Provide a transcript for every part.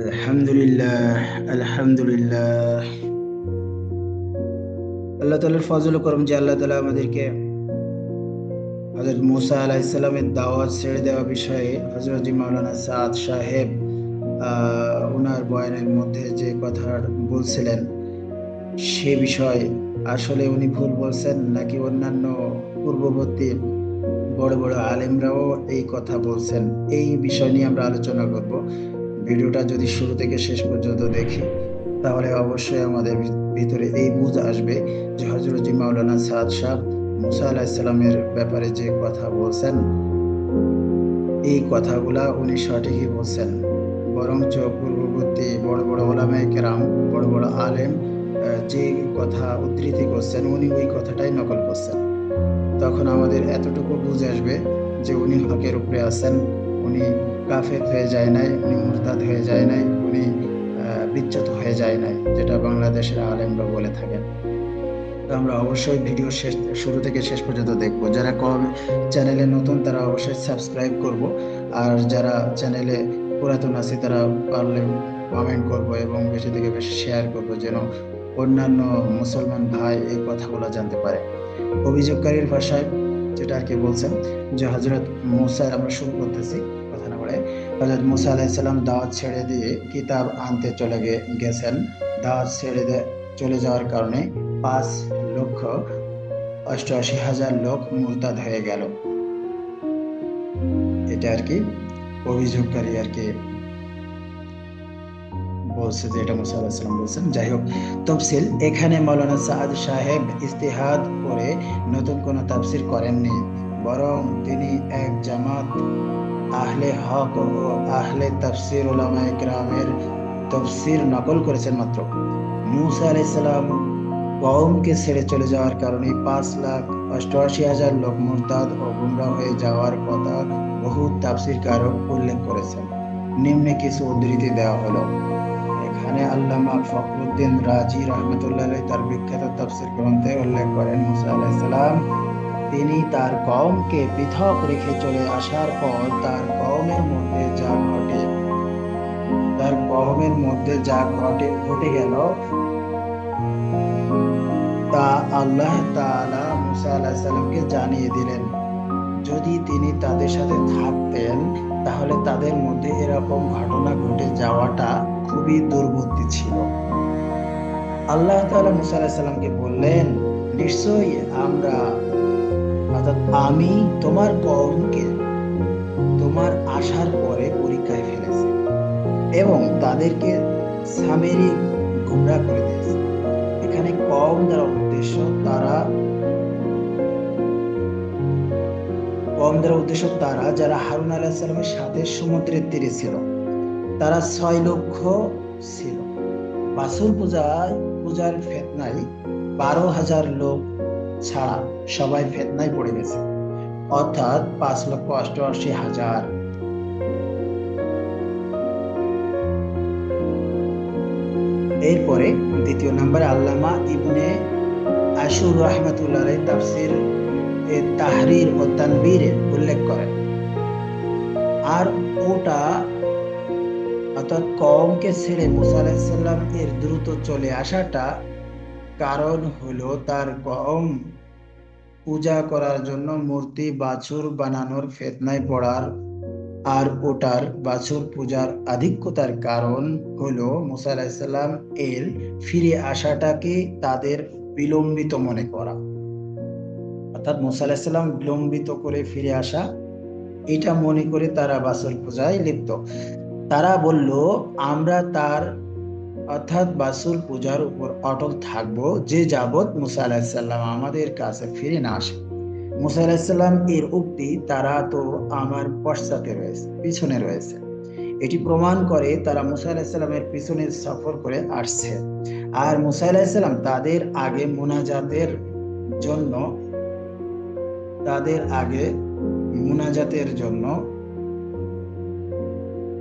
আলহামদুলিল্লাহ আলহামদুলিল্লাহ। আল্লাহ তাআলার ফজল ও করম যে আল্লাহ তাআলা আমাদেরকে হযরত মুসা আলাইহিস সালামের দাওয়াত ছেড়ে দেওয়া বিষয়ে হযরত মাওলানা সাদ সাহেব ওনার বয়ানের মধ্যে যে কথা বলছিলেন সে বিষয়ে আসলে উনি ভুল বলছেন নাকি অন্যান্য পূর্ববর্তী বড় বড় আলেমরাও এই কথা বলছেন, এই বিষয় নিয়ে আমরা আলোচনা করব। ভিডিওটা যদি শুরু থেকে শেষ পর্যন্ত দেখি তাহলে অবশ্যই আমাদের ভিতরে এই বুঝ আসবে যে হযরত মাওলানা সাদ সাহেব মুসা আলাইহিস সালামের ব্যাপারে যে কথা বলছেন এই কথাগুলা উনি সঠিকই বলছেন, বরঞ্চ পূর্ববর্তী বড় বড় ওলামায়ে কেরাম, বড় বড় আলেম যে কথা উদ্ধৃতি করছেন উনি ওই কথাটাই নকল করছেন। তখন আমাদের এতটুকু বুঝে আসবে যে উনি হকের উপরে আছেন, উনি কাফের হয়ে যায় নাই, উনি মুরতাদ হয়ে যায় নাই, উনি বিচ্যুত হয়ে যায় নাই, যেটা বাংলাদেশের আলেমরা বলে থাকেন। তো আমরা অবশ্যই ভিডিও শুরু থেকে শেষ পর্যন্ত দেখব। যারা চ্যানেলে নতুন তারা অবশ্যই সাবস্ক্রাইব করব, আর যারা চ্যানেলে পুরাতন আছে তারা পারলে কমেন্ট করব এবং বেশি থেকে বেশি শেয়ার করব, যেন অন্যান্য মুসলমান ভাই এই কথাগুলো জানতে পারে। অভিযোগকারীর ভাষায় যেটা আর কি বলছেন যে হযরত মুসা, আমরা শুরু করতেছি কথা না বলে। হযরত মুসা আলাইহিস সালাম দাওয়াত ছেড়ে দিয়ে কিতাব আনতে চলে গেছেন। দাওয়াত ছেড়ে চলে যাওয়ার কারণে 5,88,000 লোক মুরতাদ হয়ে গেল। এটা আর কি অভিযোগকারী আর কি বলছে যে এটা মুসা আলাইহিস সালাম বলছেন। যাই হোক, তফসিল এখানে মাওলানা সাদ সাহেব ইজতিহাদ করে নতুন কোনো তাফসির করেননি, বরং তিনি এক জামাত আহলে হক ও আহলে তাফসির উলামায়ে কেরামের তাফসির নকল করেছেন মাত্র। মুসা আলাইহিস সালাম কওমকে ছেড়ে চলে যাওয়ার কারণে 5,88,000 লোক মুরতাদ ও গুমরাহ হয়ে যাওয়ার কথা বহু তাফসীরকারক উল্লেখ করেছেন। নিম্নে কিছু উদ্ধৃতি দেওয়া হলো। এখানে আল্লামা ফখরুদ্দীন রাজি রহমতুল্লাহ আলাইহি তার বিখ্যাত তাফসীর গ্রন্থে উল্লেখ করেন, মুসা আলাইহিস সালাম তিনি তার কওমকে পৃথক রেখে চলে আসার পর তার কওমের মধ্যে যা ঘটে গেল তা আল্লাহ তাআলা মুসা আলাইহিস সালামকে জানিয়ে দিলেন। যদি তিনি তাদের সাথে থাকতেন তাহলে তাদের মধ্যে এরকম ঘটনা ঘটে যাওয়াটা খুবই দুর্বুদ্ধি ছিল। আল্লাহ তাআলা মুসা আলাইহিস সালামকে বললেন, নিশ্চয়ই আমি তোমার কওমকে তোমার আসার পরে পরীক্ষায় ফেলেছি এবং তাদেরকে সামেরি গুমরাহ করে দিয়েছি। এখানে কওম দ্বারা উদ্দেশ্য তারা যারা হারুন আলাইহিস সালামের সাথে সমুদ্রের তীরে ছিল। তারা 6 লক্ষ ছিল। বাছুর পূজার ফিতনায় 12,000 লোক ছাড়া সবাই ফিতনায় পড়ে গেছে, অর্থাৎ 5,88,000। এরপরে দ্বিতীয় নম্বরে আল্লামা ইবনে আশুর রাহমাতুল্লাহ আলাইহি তাফসীর তাহরীর ও তানবীরে উল্লেখ করেন, আর ওটা অর্থাৎ কওমকে ছেড়ে মুসা আলাইহিস সালাম এর দ্রুত চলে আসাটা কারণ হলো তার কওম পূজা করার জন্য মূর্তি বাছুর বানানোর ফিতনায় পড়ার, আর ওটার বাছুর পূজার আধিক্যতার কারণ হলো মুসা আলাইহিস সালাম এর ফিরে আসাটাকে তাদের বিলম্বিত মনে করা। অর্থাৎ মুসা আলাইহিস সালাম বিলম্বিত করে ফিরে আসা এটা মনে করে তারা বাছুর পূজায় লিপ্ত। তারা বলল, আমরা তার অর্থাৎ বাছুর পূজার উপর অটল থাকবো যে যাবৎ মুসা আলাইহিস সালাম আমাদের কাছে ফিরে না আসে। মুসা আলাইহিস সালাম এর উক্তি তারা তো আমার পশ্চাতে রয়েছে, পিছনে রয়েছে, এটি প্রমাণ করে তারা মুসা আলাইহিস সালামের পিছনে সফর করে আসছে। আর মুসা আলাইহিস সালাম তাদের আগে মুনাজাতের জন্য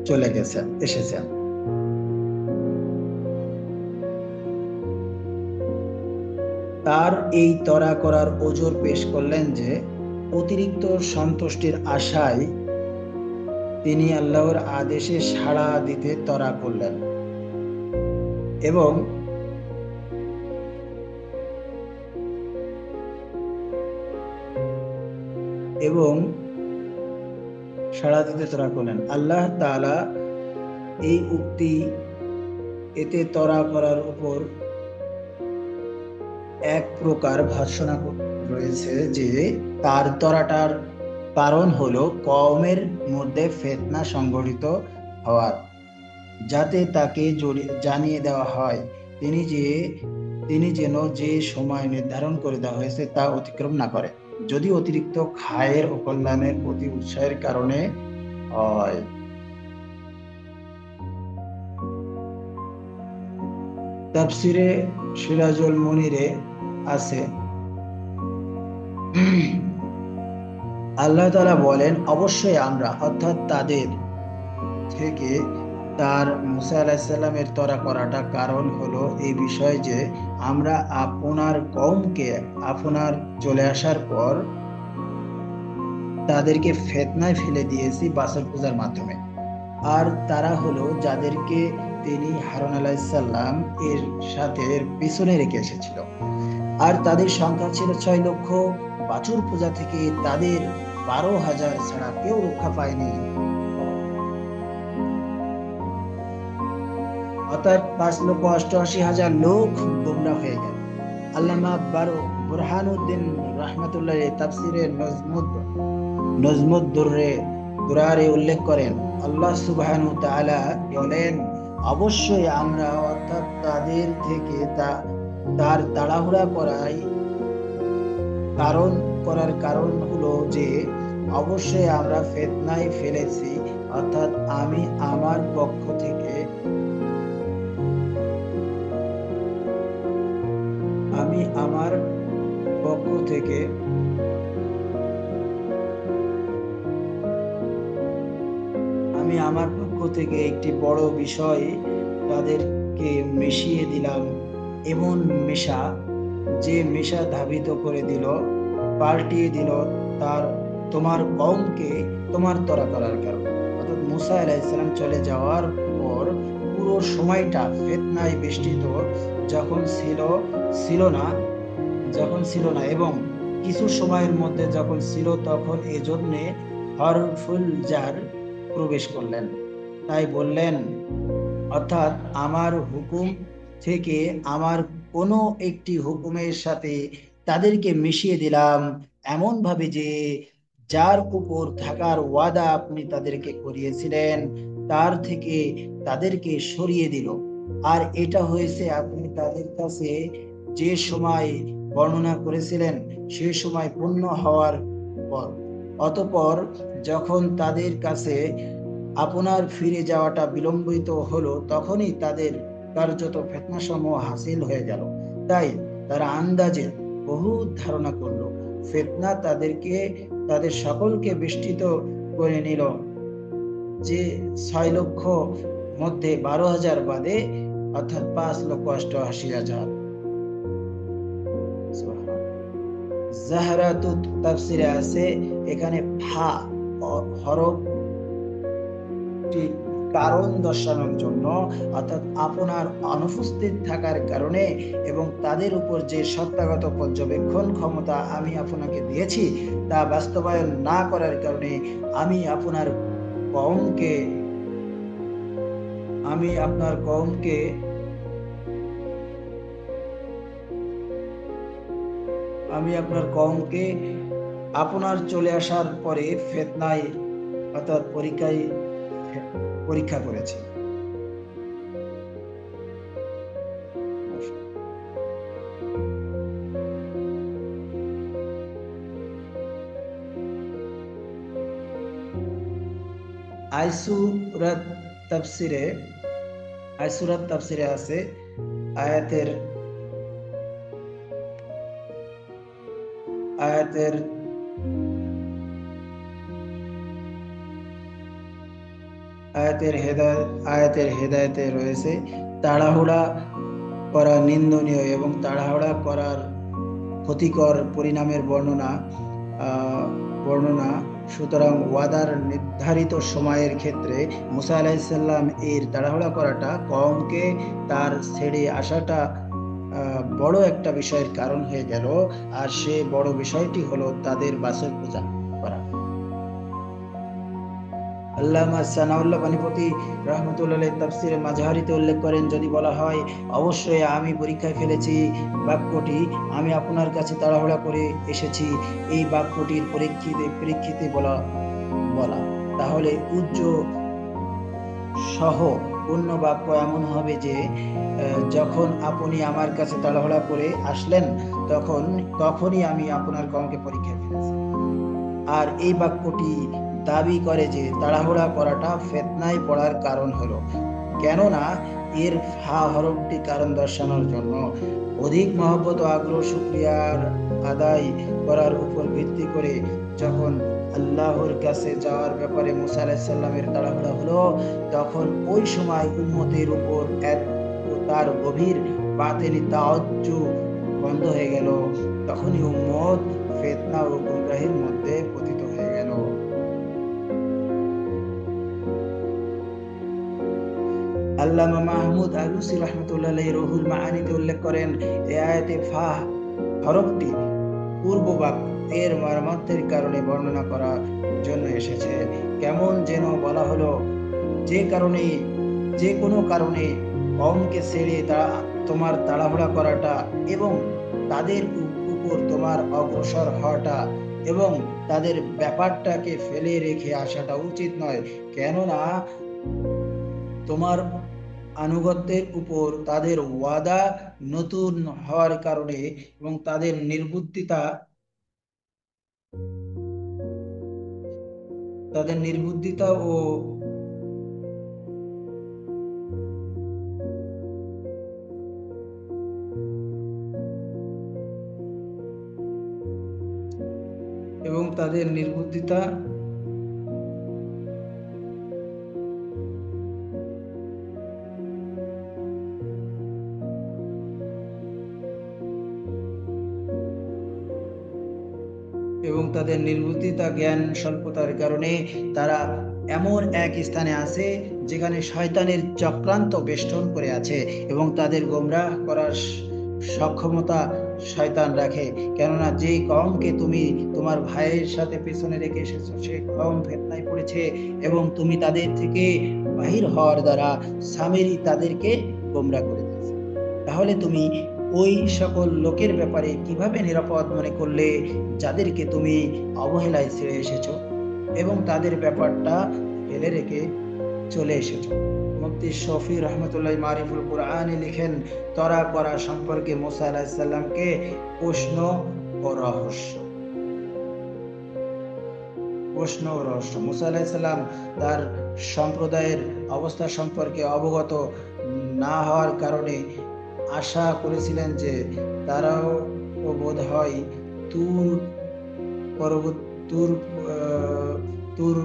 চলে এসেছেন। তার এই তরা করার ওজোর পেশ করলেন যে অতিরিক্ত সন্তুষ্টির আশায় তিনি আল্লাহর আদেশে সাড়া দিতে তরা করলেন এবং সাড়া দিতে তরা করলেন। আল্লাহ তাআলা এই উক্তি এতে তরা করার উপর এক প্রকার ভর্ৎসনা রয়েছে যে তার তরাটার কারণ হলো কওমের মধ্যে ফিতনা সংঘটিত হওয়ার, যাতে তাকে জানিয়ে দেওয়া হয় তিনি যেন যে সময় নির্ধারণ করে দেওয়া হয়েছে তা অতিক্রম না করে, যদি অতিরিক্ত খায়ের ও কল্যাণের প্রতি উৎসাহের কারণে হয়। তাফসিরে সিরাজুল মুনিরে আছে, আল্লাহ তাআলা বলেন, অবশ্যই আমরা অর্থাৎ তাদের থেকে তার মুসা আলাইহিস সালামের তরা করাটা কারণ হলো এই বিষয় যে আমরা আপনার কওমকে আপনার চলে আসার পর তাদেরকে ফিতনায় ফেলে দিয়েছি বাছর পূজার মাধ্যমে। আর তারা হলো যাদেরকে তিনি হারুন আলাইহিস সালাম এর সাথে পিছনে রেখে এসেছিল, আর তাদের সংখ্যা ছিল 6 লক্ষ। বাছুর পূজা থেকে তাদের 12,000 ছাড়া কেউ রক্ষা পায়নি, অর্থাৎ 5,88,000 লোক গোমরা হয়ে গেল। আল্লামা বুরহানুদ্দিন রাহমাতুল্লাহ তাফসিরে নজমুদ দুরারে উল্লেখ করেন, আল্লাহ সুবহানাহু ওয়া তাআলা বলেন, অবশ্যই আমরা অর্থাৎ তাদের থেকে তার তাড়াহুড়া করার কারণ হলো যে অবশ্যই আমরা ফিতনায় ফেলেছি, অর্থাৎ আমি আমার পক্ষ থেকে একটি বড় বিষয় তাদেরকে মিশিয়ে দিলাম, এমন মেশা ধাবিত করে দিল, পাল্টিয়ে দিল তোমার কওমকে তোমার তরা করার কারণে। অর্থাৎ মুসা আলাইহিস সালাম চলে যাওয়ার পর পুরো সময়টা ফিতনায় বেষ্টিত যখন ছিল না এবং কিছু সময়ের মধ্যে যখন ছিল, তখন এজন্যে হরফুল জার প্রবেশ করলেন। তাই বললেন, অর্থাৎ আমার হুকুম থেকে আমার কোনো একটি হুকুমের সাথে তাদেরকে মিশিয়ে দিলাম এমন ভাবে যে যার উপর থাকার ওয়াদা আপনি তাদেরকে করিয়েছিলেন তার থেকে তাদেরকে সরিয়ে দিল। আর এটা হয়েছে আপনি তাদের কাছে যে সময় বর্ণনা করেছিলেন সে সময় পূর্ণ হওয়ার পর। অতঃপর যখন তাদের কাছে আপনার ফিরে যাওয়াটা বিলম্বিত হলো, তখনই তাদের কার্যত ফিতনাসমূহ হাসিল হয়ে গেল। তাই তারা আন্দাজে বহু ধারণা করলো, ফিতনা তাদের সকলকে বেষ্টিত করে নিল, যে 6 লক্ষ মধ্যে 12,000 বাদে, অর্থাৎ 5,88,000। জাহরাতুত তাফসিরে আছে, এখানে ফা হরফ কারণ দর্শানোর জন্য, অর্থাৎ আপনার অনুপস্থিত থাকার কারণে এবং তাদের উপর যে সত্তাগত পর্যবেক্ষণ ক্ষমতা আমি আপনাকে দিয়েছি তা বাস্তবায়ন না করার কারণে আমি আপনার কওমকে আপনার চলে আসার পরে ফিতনায় অর্থাৎ পরীক্ষা করেছে। আইসুরাত তাফসিরে আছে, আয়াতের 'আয়াতের হেদায়েতে রয়েছে তাড়াহুড়া করা নিন্দনীয় এবং তাড়াহুড়া করার ক্ষতিকর পরিণামের বর্ণনা সুতরাং ওয়াদার নির্ধারিত সময়ের ক্ষেত্রে মুসা আলাইহিসসালাম এর তাড়াহুড়া করাটা কওমকে তার ছেড়ে আসাটা বড় একটা বিষয়ের কারণ হয়ে গেল। আর সে বড় বিষয়টি হলো তাদের বাছর পূজা করা। আল্লামা সানাউল্লাহ বানীপতি রহমতুল্লাহ তাফসিরে মাঝহারিতে উল্লেখ করেন, যদি বলা হয় অবশ্যই আমি পরীক্ষায় ফেলেছি বাক্যটি আমি আপনার কাছে তাড়াহুড়া করে এসেছি, এই বাক্যটির পরীক্ষিতে বলা তাহলে উচ্চ সহ পূর্ণ বাক্য এমন হবে যে যখন আপনি আমার কাছে তাড়াহুড়া করে আসলেন তখনই আমি আপনার কওমকে পরীক্ষায় ফেলেছি। আর এই বাক্যটি দাবি করে যে তাড়াহুড়া করাটা ফিতনায় পড়ার কারণ হলো, কেননা এর ফা হরফটি কারণ দর্শানোর জন্য অধিক মহব্বত ও আগ্রহ শুকরিয়ার আদায় করার উপর ভিত্তি করে যখন আল্লাহর কাছে যাওয়ার ব্যাপারে মুসা আলাইহিস সালামের তাড়াহুড়া হলো, তখন ওই সময় উম্মতের উপর তার গভীর বাতিনি তাওয়াজ্জু বন্ধ হয়ে গেল। তখনই উম্মত ফিতনা ও গুমরাহির মধ্যে পতিত হয়ে গেল। আল্লামা মাহমুদ আলুসি রাহমাতুল্লাহ আলাইহি রুহুল মাআনিতে উল্লেখ করেন, এই আয়াতে ফা হরফটি পূর্ব বাক্যের মর্মার্থের কারণে বর্ণনা করার জন্য এসেছে। কেমন যেন বলা হলো, যে কোনো কারণে কওমকে ছেড়ে তোমার তাড়াহুড়া করাটা এবং তাদের উপর তোমার অগ্রসর হওয়াটা এবং তাদের ব্যাপারটাকে ফেলে রেখে আসাটা উচিত নয়, কেননা তোমার আনুগত্যের উপর তাদের ওয়াদা নতুন হওয়ার কারণে এবং তাদের নির্বুদ্ধিতা ও তাদের নির্বুদ্ধিতা জ্ঞান স্বল্পতার কারণে তারা এমন এক স্থানে আছে যেখানে শয়তানের চক্রান্ত বেষ্টন করে আছে এবং তাদের গোমরাহ করার সক্ষমতা শয়তান রাখে। কেননা যে কওমকে তুমি তোমার ভাইয়ের সাথে পেছনে রেখে এসেছো সে কওম ফিতনায় পড়েছে এবং তুমি তাদের থেকে বাহির হওয়ার দ্বারা সামিরি তাদেরকে গোমরাহ করে দিয়েছে। তাহলে তুমি ওই সকল লোকের ব্যাপারে কিভাবে নিরাপদ মনে করলে যাদেরকে তুমি অবহেলায় ছেড়ে এসেছো এবং তাদের ব্যাপারটা ফেলে রেখে চলে এসেছো? মুফতি শফি রহমতুল্লাহ মারিফুল কুরআনে লিখেন, তরা করা সম্পর্কে মুসা আলাইহিস সালামকে প্রশ্ন ও রহস্য। মুসা আলাইহিস সালাম তার সম্প্রদায়ের অবস্থা সম্পর্কে অবগত না হওয়ার কারণে আশা করেছিলেন যে তারাও বোধ হয় তুর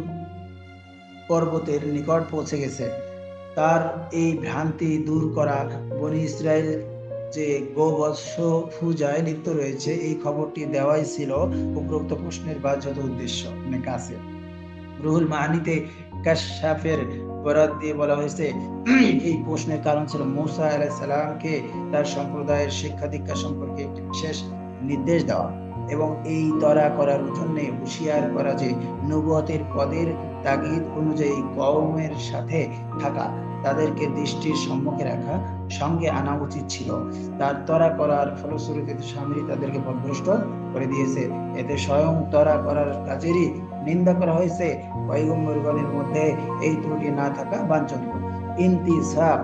পর্বতের নিকট পৌঁছে গেছে। তার এই ভ্রান্তি দূর করা বনি ইসরায়েল যে গোবৎস পূজায় লিপ্ত রয়েছে এই খবরটি দেওয়াই ছিল উপরোক্ত প্রশ্নের বাহ্যত উদ্দেশ্য। কাছে রুহুল মাআনিতে কাশফের বরাত দিয়ে বলা হয়েছে, এই প্রশ্নের কারণ ছিল মুসা আলাইহিস সালামকে তার সম্প্রদায়ের শিক্ষা দীক্ষা সম্পর্কে একটি বিশেষ নির্দেশ দেওয়া এবং এই তরা করার জন্য হুঁশিয়ার করা যে নবুয়তের পদের তাগিদ অনুযায়ী কওমের সাথে থাকা, তাদেরকে দৃষ্টির সম্মুখে রাখা, সঙ্গে আনা উচিত ছিল। তার তরা করার ফলশ্রুতিতে সামিরি তাদেরকে পথভ্রষ্ট করে দিয়েছে। এতে স্বয়ং তরা করার কাজেরই নিন্দা করা হয়েছে। পয়গম্বরগণের মধ্যে এই ত্রুটি না থাকা বাঞ্ছনীয়। ইনতিসাব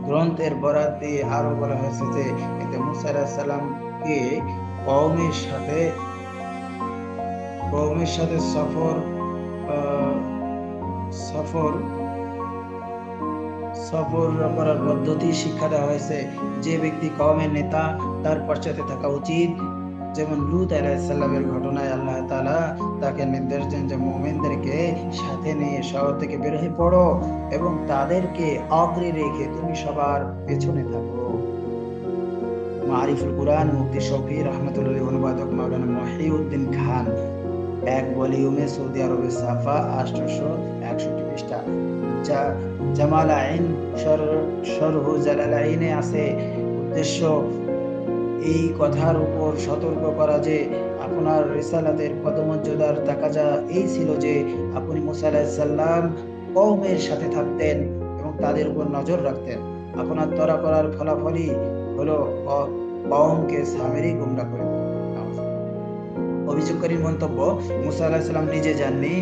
গ্রন্থের বরাত দিয়ে আরো বলা হয়েছে যে এতে মুসা আলাইহিস সালামকে কওমের সাথে সফর করার পদ্ধতি শিক্ষা দেওয়া হয়েছে। যে ব্যক্তি কওমের নেতা তার পশ্চাতে থাকা উচিত। যেমন লূত আলাইহিস সালামের ঘটনায় আল্লাহ তাআলা তাকে নির্দেশ দেন যে মুমিনদেরকে সাথে নিয়ে শহর থেকে বের হয়ে পড়ো এবং তাদেরকে অগ্রে রেখে তুমি সবার পেছনে থাকো। মারিফুল কুরআন মুফতি শফি রহমতুল্লাহ অনুবাদক মাওলানা মহিউদ্দিন খান এক ভলিউমে, সৌদি আরবের ছাপা, 861 পৃষ্ঠা। যা জামাল আইন শরহু জালালাইনে আছে। উদ্দেশ্য এই কথার উপর সতর্ক করা যে আপনার রিসালাতের পদমর্যাদার তাকাজা এই ছিল যে আপনি মুসা আলাইহিস সালাম কওমের সাথে থাকতেন এবং তাদের উপর নজর রাখতেন। আপনার তরা করার ফলাফলই হলো কওমকে সামেরি গুমরা করে দেওয়া। অভিযোগকারীর মন্তব্য, মুসা আলাইহিস সালাম নিজে যাননি,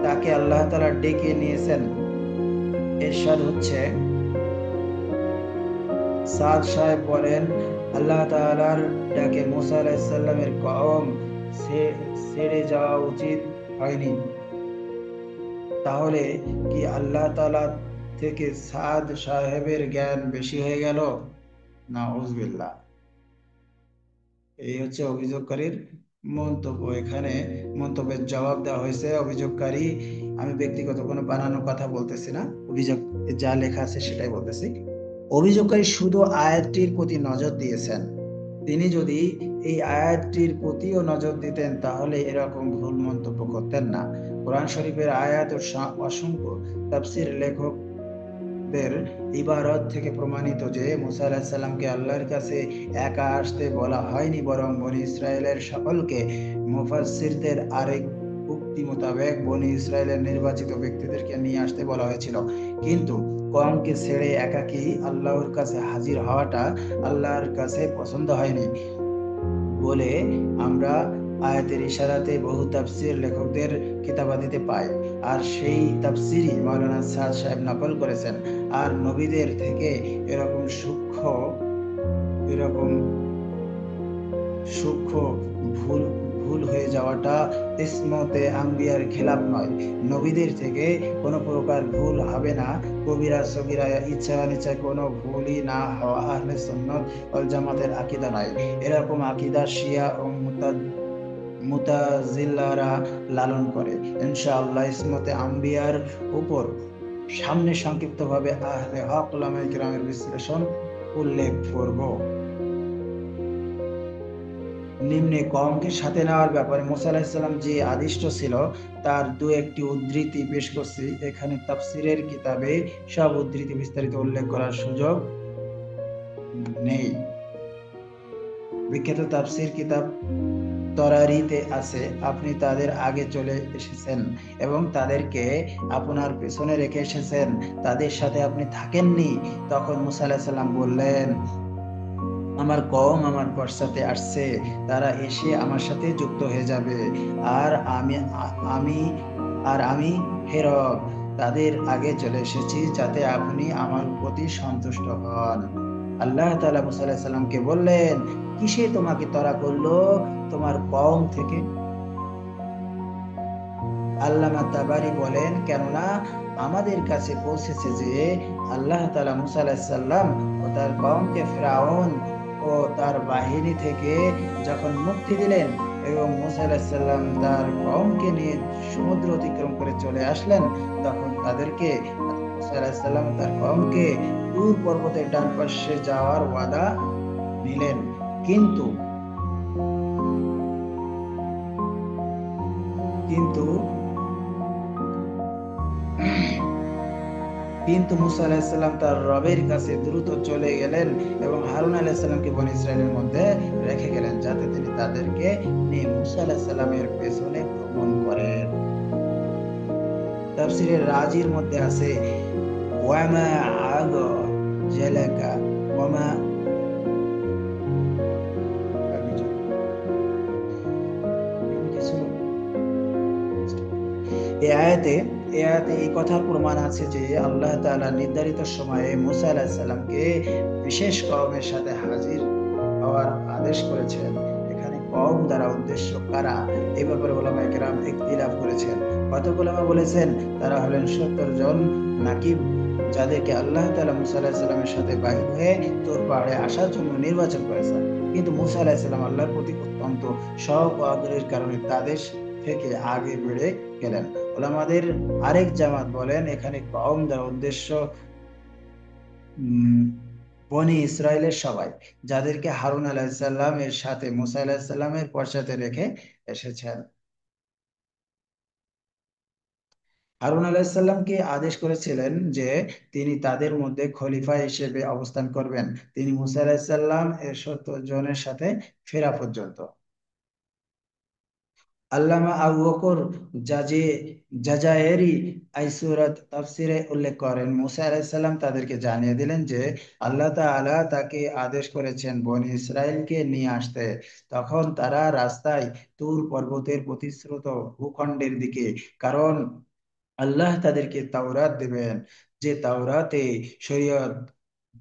তাকে আল্লাহ তাআলা ডেকে নিয়েছেন। এরশাদ হচ্ছে, সাদ সাহেব বলেন, আল্লাহ তাআলার ডাকে মুসা আলাইহিস সালামের কওম ছেড়ে যাওয়া উচিত হয়নি। তাহলে কি আল্লাহ তাআলা থেকে সাদ সাহেবের জ্ঞান বেশি হয়ে গেল? নাউজুবিল্লাহ। এই হচ্ছে অভিযোগকারীর মন্তব্য। এখানে মন্তব্যের জবাব দেওয়া হয়েছে। অভিযোগকারী, আমি ব্যক্তিগত কোনো বানানো কথা বলতেছি না, অভিযোগ যা লেখা আছে সেটাই বলতেছি। অভিযোগকারী শুধু আয়াতটির প্রতি নজর দিয়েছেন। তিনি যদি এই আয়াতটির প্রতিও নজর দিতেন তাহলে এরকম ভুল মন্তব্য করতেন না। কোরআন শরীফের আয়াত ও অসংখ্য তাফসীর লেখকদের ইবারত থেকে প্রমাণিত যে মুসা আলাইহিস সালামকে আল্লাহর কাছে একা আসতে বলা হয়নি, বরং বনী ইসরায়েলের সকলকে। মুফাসসিরদের আরেক উক্তি মোতাবেক বনী ইসরায়েলের নির্বাচিত ব্যক্তিদেরকে নিয়ে আসতে বলা হয়েছিল। কিন্তু কওমকে ছেড়ে একাকী আল্লাহর কাছে হাজির হওয়াটা আল্লাহর কাছে পছন্দ হয়নি বলে আমরা আয়াতের ইশারাতে বহু তাফসীর লেখকদের কিতাবাদিতে পাই। আর সেই তাফসীরই মাওলানা সাদ সাহেব নকল করেছেন। আর নবীদের থেকে এরকম এরকম সূক্ষ্ম ভুল ভুল হয়ে যাওয়াটা ইসমতে আম্বিয়ার খেলাপ নয়। নবীদের থেকে কোনো প্রকার ভুল হবে না। কবিরা সগীরা ইচ্ছা অনিচ্ছায় কোনো ভুলই না হওয়া আহলে সুন্নাত ওয়াল জামাতের আকীদা নয়। এরকম আকীদা শিয়া ও মুতাজিলারা লালন করে। ইনশাআল্লাহ ইসমতে আম্বিয়ার উপর সামনে সংক্ষিপ্তভাবে আহলে হক উলামায়ে কিরামের বিশ্লেষণ উল্লেখ করব। নিম্নে কওমকে সাথে নেওয়ার ব্যাপারে মুসা আলাইহিস সালাম যে আদিষ্ট ছিল তার দু একটি উদ্ধৃতি পেশ করছি। এখানে তাফসীরের কিতাবে সব উদ্ধৃতি বিস্তারিত উল্লেখ করার সুযোগ নেই। বিখ্যাত তাফসীর কিতাব তরারিতে আছে, আপনি তাদের আগে চলে এসেছেন এবং তাদেরকে আপনার পেছনে রেখে এসেছেন, তাদের সাথে আপনি থাকেননি। তখন মুসা আলাইহিস সালাম বললেন, আমার কওম আমার পশ্চাতে আসছে, তারা এসে আমার সাথে যুক্ত হয়ে যাবে। আর আমি হেরব তাদের আগে চলে এসেছি যাতে আপনি আমার প্রতি সন্তুষ্ট হন। আল্লাহ তাআলা মুসা আলাইহিস সালামকে বললেন, কিসে তোমাকে তাড়া করলো? তোমার কওম থেকে। আল্লামা তাবারি বলেন, কেননা আমাদের কাছে পৌঁছেছে যে আল্লাহ তাআলা মুসা আলাইহিস সালাম ও তার কওমকে ফিরআউন ও তার বাহিনী থেকে যখন মুক্তি দিলেন এবং মুসা আলাইহিস সালাম তার কওমকে নিয়ে সমুদ্র অতিক্রম করে চলে আসলেন, তখন মুসা আলাইহিস সালাম তার কওমকে তুর পর্বতের ডান পাশে যাওয়ার ওয়াদা নিলেন। কিন্তু কিন্তু কিন্তু মুসা আলাইহিস সালাম তার রবের কাছে দ্রুত চলে গেলেন এবং হারুন আলাইহিস সালামকে বনী ইসরাইলের মধ্যে রেখে গেলেন যাতে তিনি তাদেরকে নিয়ে মুসা আলাইহিস সালামের পেছনে ভ্রমণ করেন। তাফসীরের রাজির মধ্যে আছে, ওয়ামা আগ জালাকা ওয়ামা এই আয়াতে এই কথার প্রমাণ আছে যে আল্লাহ তাআলা নির্ধারিত সময়ে মুসা আলাইহিস সালামকে বিশেষ কওমের সাথে হাজির হওয়ার আদেশ করেছেন। এখানে কওম দ্বারা উদ্দেশ্য কারা, এই ব্যাপারে উলামায়ে কেরাম ইখতিলাফ করেছেন। কতক উলামা বলেছেন তারা হলেন 70 জন নাকিব, যাদেরকে আল্লাহ তাআলা মুসা আলাইহিস সালামের সাথে বাইর হয়ে তুর পাহাড়ে আসার জন্য নির্বাচন করেছেন। কিন্তু মুসা আলাইহিস সালাম আল্লাহর প্রতি অত্যন্ত শওক ও আগ্রহের কারণে তাদের থেকে আগে বেড়ে গেলেন। ওলামাদের আরেক জামাত বলেন এখানে কওম দ্বারা উদ্দেশ্য বনী ইসরায়েলের সবাই, যাদেরকে হারুন আলাইহিস সালাম এর সাথে মুসা আলাইহিস সালামের পশ্চাতে রেখে এসেছেন। হারুন আলাইসাল্লামকে আদেশ করেছিলেন যে তিনি তাদের মধ্যে খলিফা হিসেবে অবস্থান করবেন, তিনি মুসা আলাইসাল্লাম এর 70 জনের সাথে ফেরা পর্যন্ত। আল্লামা আবু বকর জাজে জাজায়েরি আইসুরাত তাফসিরে উল্লেখ করেন, মুসা আলাইহিস সালাম তাদেরকে জানিয়ে দিলেন যে আল্লাহ তাআলা তাকে আদেশ করেছেন বনি ইসরাইলকে নিয়ে আসতে। তখন তারা রাস্তায় তুর পর্বতের প্রতিশ্রুত ভূখণ্ডের দিকে, কারণ আল্লাহ তাদেরকে তাওরাত দেবেন, যে তাওরাতে শরীয়ত,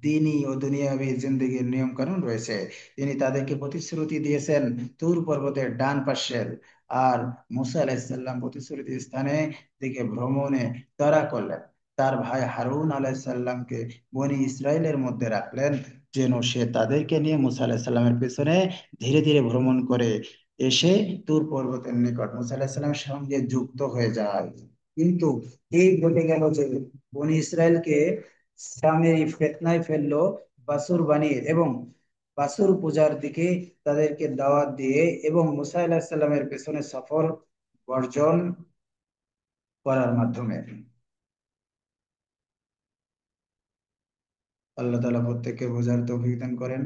দ্বীনি ও দুনিয়াবী জিন্দেগির নিয়ম কানুন রয়েছে। তিনি তাদেরকে প্রতিশ্রুতি দিয়েছেন তুর পর্বতের ডান পাশের। আর মুসা আলাইসাল্লাম প্রতিশ্রুতি স্থানে দিকে ভ্রমণে তাড়া করলেন। তার ভাই হারুন আলাইসাল্লামকে বনি ইসরায়েলের মধ্যে রাখলেন, যেন সে তাদেরকে নিয়ে মুসা আলাহিসাল্লামের পেছনে ধীরে ধীরে ভ্রমণ করে এসে তুর পর্বতের নিকট মুসা আলাহিসাল্লামের সঙ্গে যুক্ত হয়ে যায়। কিন্তু এই ঘটে গেল যে বনি ইসরায়েলকে সামেরি ফিতনায় ফেললো বাসুর বানিয়ে, এবং বাসুর পূজার দিকে তাদেরকে দাওয়াত দিয়ে এবং মুসা আলাহিসাল্লামের সাল্লামের পেছনে সফর বর্জন করার মাধ্যমে। আল্লাহ তাআলা প্রত্যেককে বোঝার তৌফিক দান করেন।